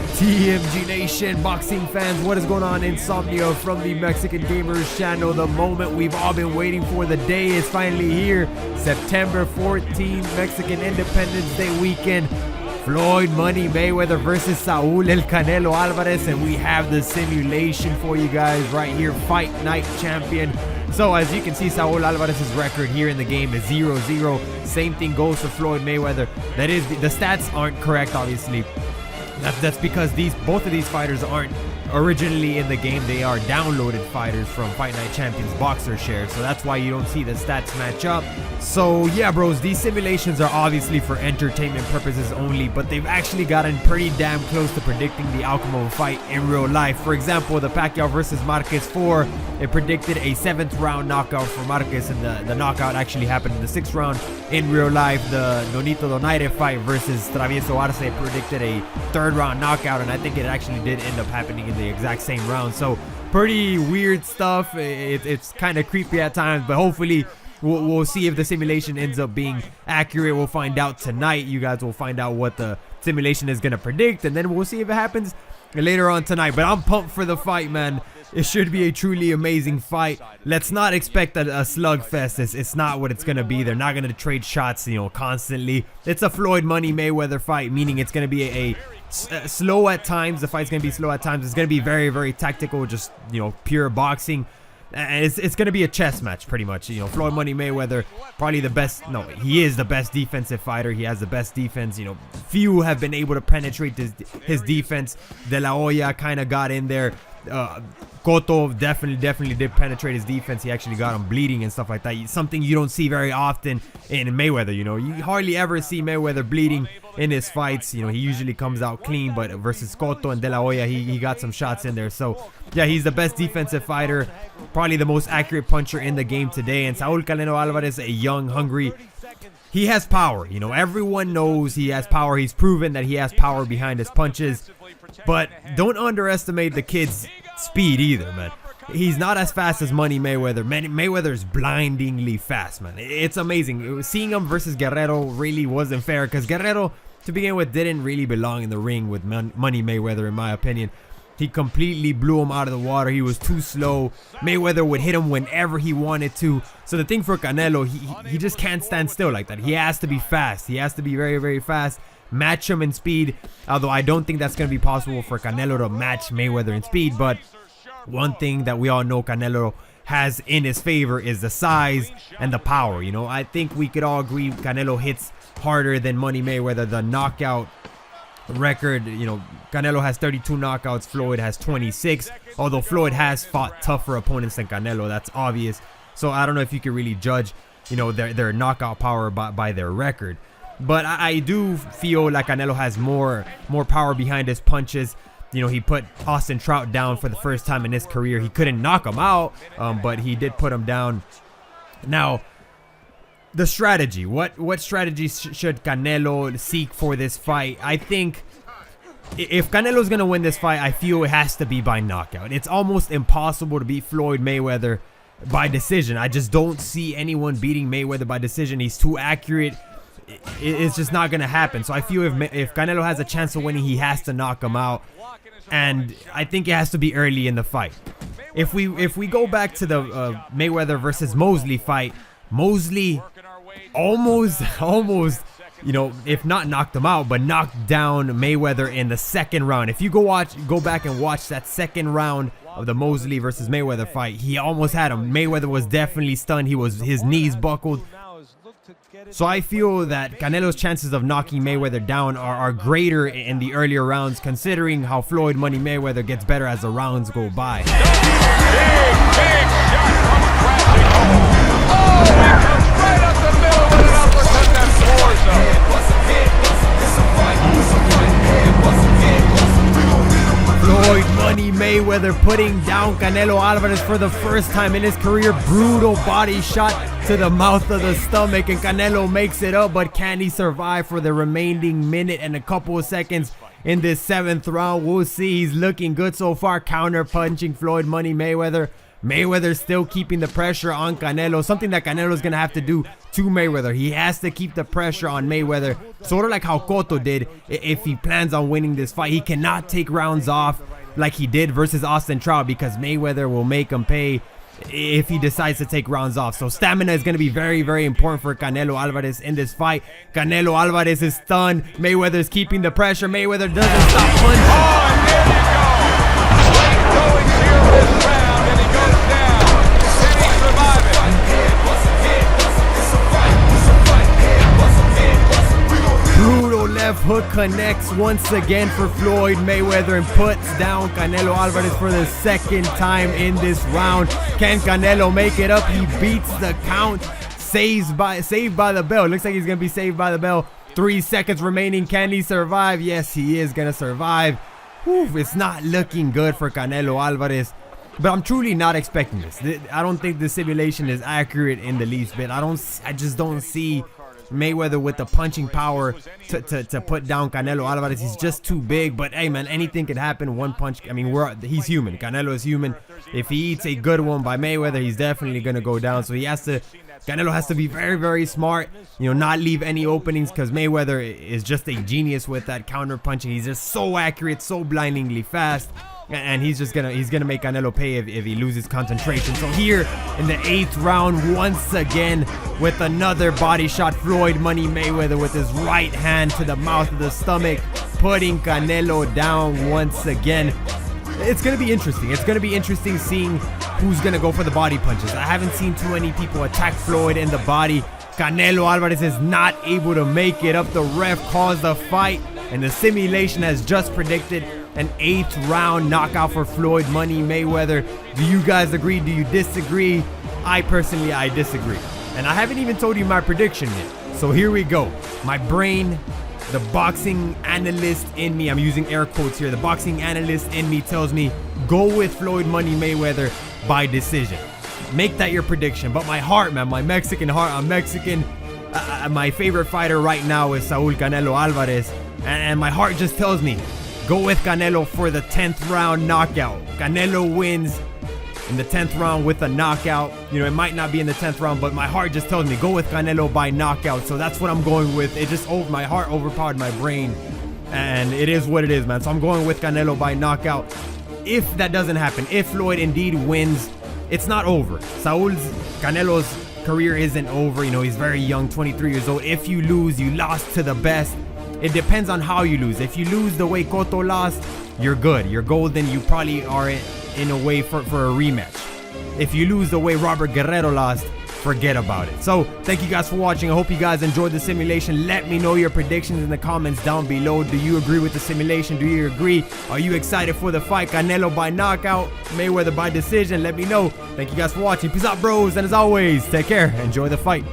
TMG Nation, boxing fans, what is going on? Insomnia from the Mexican Gamers channel. The moment we've all been waiting for, the day is finally here. September 14th, Mexican Independence Day weekend. Floyd Money Mayweather versus Saul El Canelo Alvarez, and we have the simulation for you guys right here. Fight Night Champion. So as you can see, Saul Alvarez's record here in the game is 0-0. Same thing goes for Floyd Mayweather. That is, the stats aren't correct, obviously. That's because both of these fighters aren't originally in the game. They are downloaded fighters from Fight Night Champions boxer shares, so that's why you don't see the stats match up. So yeah, bros, these simulations are obviously for entertainment purposes only, but they've actually gotten pretty damn close to predicting the outcome of a fight in real life. For example, the Pacquiao versus Marquez 4, it predicted a 7th round knockout for Marquez, and the knockout actually happened in the 6th round in real life. The Nonito Donaire fight versus Travieso Arce predicted a 3rd round knockout, and I think it actually did end up happening in the exact same round. So pretty weird stuff. It's kind of creepy at times, but hopefully we'll see if the simulation ends up being accurate. We'll find out tonight. You guys will find out what the simulation is going to predict, and then we'll see if it happens later on tonight. But I'm pumped for the fight, man. It should be a truly amazing fight. Let's not expect a slugfest. It's not what it's going to be. They're not going to trade shots, constantly. It's a Floyd Money Mayweather fight, meaning it's going to be a slow at times. The fight's going to be slow at times. It's going to be very, very tactical, just, pure boxing. And it's going to be a chess match, pretty much. Floyd Money Mayweather, probably the best. No, he is the best defensive fighter. He has the best defense. Few have been able to penetrate his defense. De La Hoya kind of got in there. Cotto definitely did penetrate his defense. He actually got him bleeding and stuff like that. Something you don't see very often in Mayweather. You hardly ever see Mayweather bleeding in his fights. He usually comes out clean, but versus Cotto and De La Hoya, he got some shots in there. So yeah, he's the best defensive fighter, probably the most accurate puncher in the game today. And Saul Canelo Alvarez, a young, hungry, he has power. Everyone knows he has power. He's proven that he has power behind his punches. But don't underestimate the kid's speed either, man. He's not as fast as Money Mayweather. Mayweather's blindingly fast, man. It's amazing. Seeing him versus Guerrero really wasn't fair, because Guerrero, to begin with, didn't really belong in the ring with Money Mayweather, in my opinion. He completely blew him out of the water. He was too slow. Mayweather would hit him whenever he wanted to. So the thing for Canelo, he just can't stand still like that. He has to be fast. He has to be very, very fast. Match him in speed, although I don't think that's going to be possible for Canelo to match Mayweather in speed. But one thing that we all know Canelo has in his favor is the size and the power. I think we could all agree Canelo hits harder than Money Mayweather. The knockout record, Canelo has 32 knockouts, Floyd has 26, although Floyd has fought tougher opponents than Canelo. That's obvious. So I don't know if you can really judge their knockout power by their record. But I do feel like Canelo has more power behind his punches. He put Austin Trout down for the first time in his career. He couldn't knock him out, but he did put him down. Now, the strategy. What strategy should Canelo seek for this fight? I think if Canelo's going to win this fight, I feel it has to be by knockout. It's almost impossible to beat Floyd Mayweather by decision. I just don't see anyone beating Mayweather by decision. He's too accurate. It's just not going to happen. So I feel if Canelo has a chance of winning, he has to knock him out. And I think it has to be early in the fight. If we go back to the Mayweather versus Mosley fight, Mosley almost, if not knocked him out, but knocked down Mayweather in the 2nd round. If you go back and watch that 2nd round of the Mosley versus Mayweather fight, he almost had him. Mayweather was definitely stunned. His knees buckled. So I feel that Canelo's chances of knocking Mayweather down are greater in the earlier rounds, considering how Floyd Money Mayweather gets better as the rounds go by. Big shot coming crashing home. Oh, he comes right up the middle with an uppercut that floors him. Floyd Money Mayweather putting down Canelo Alvarez for the first time in his career. Brutal body shot to the mouth of the stomach, and Canelo makes it up, but can he survive for the remaining minute and a couple of seconds in this 7th round? We'll see. He's looking good so far, counter punching Floyd Money Mayweather. Mayweather's still keeping the pressure on Canelo, something that Canelo's gonna have to do to Mayweather. He has to keep the pressure on Mayweather, sort of like how Cotto did if he plans on winning this fight. He cannot take rounds off like he did versus Austin Trout, because Mayweather will make him pay if he decides to take rounds off. So stamina is going to be very, very important for Canelo Alvarez in this fight. Canelo Alvarez is stunned. Mayweather's keeping the pressure. Mayweather doesn't stop punching. Oh, and there you go. Late going here this round, and he goes down. Can he survive it? Brutal left hook connects once again for Floyd Mayweather and puts down Canelo Alvarez for the second time in this round. Can Canelo make it up? He beats the count. Saved by the bell. Looks like he's going to be saved by the bell. 3 seconds remaining. Can he survive? Yes, he is going to survive. Whew, it's not looking good for Canelo Alvarez. But I'm truly not expecting this. I don't think the simulation is accurate in the least bit. I just don't see Mayweather with the punching power to put down Canelo Alvarez. He's just too big. But hey, man, anything could happen. One punch. I mean, he's human. Canelo is human. If he eats a good one by Mayweather, he's definitely gonna go down. So Canelo has to be very, very smart. You know, not leave any openings, because Mayweather is just a genius with that counter punching. He's just so accurate, so blindingly fast. And he's gonna make Canelo pay if he loses concentration. So here in the 8th round, once again with another body shot, Floyd Money Mayweather with his right hand to the mouth of the stomach, putting Canelo down once again. It's gonna be interesting. It's gonna be interesting seeing who's gonna go for the body punches. I haven't seen too many people attack Floyd in the body. Canelo Alvarez is not able to make it up. The ref calls the fight, and the simulation has just predicted an 8th round knockout for Floyd Money Mayweather. Do you guys agree? Do you disagree? I disagree. And I haven't even told you my prediction yet. So here we go. My brain, the boxing analyst in me, I'm using air quotes here, the boxing analyst in me tells me go with Floyd Money Mayweather by decision. Make that your prediction. But my heart, man, my Mexican heart, I'm Mexican. My favorite fighter right now is Saul Canelo Alvarez. And my heart just tells me go with Canelo for the 10th round knockout. Canelo wins in the 10th round with a knockout. You know, it might not be in the 10th round, but my heart just tells me go with Canelo by knockout. So that's what I'm going with. It just my heart overpowered my brain, and it is what it is, man. So I'm going with Canelo by knockout. If that doesn't happen, if Floyd indeed wins, it's not over. Canelo's career isn't over. You know, he's very young, 23 years old. If you lose, you lost to the best. It depends on how you lose. If you lose the way Cotto lost, you're good. You're golden. You probably are in a way for a rematch. If you lose the way Robert Guerrero lost, forget about it. So thank you guys for watching. I hope you guys enjoyed the simulation. Let me know your predictions in the comments down below. Do you agree with the simulation? Do you agree? Are you excited for the fight? Canelo by knockout, Mayweather by decision? Let me know. Thank you guys for watching. Peace out, bros. And as always, take care. Enjoy the fight.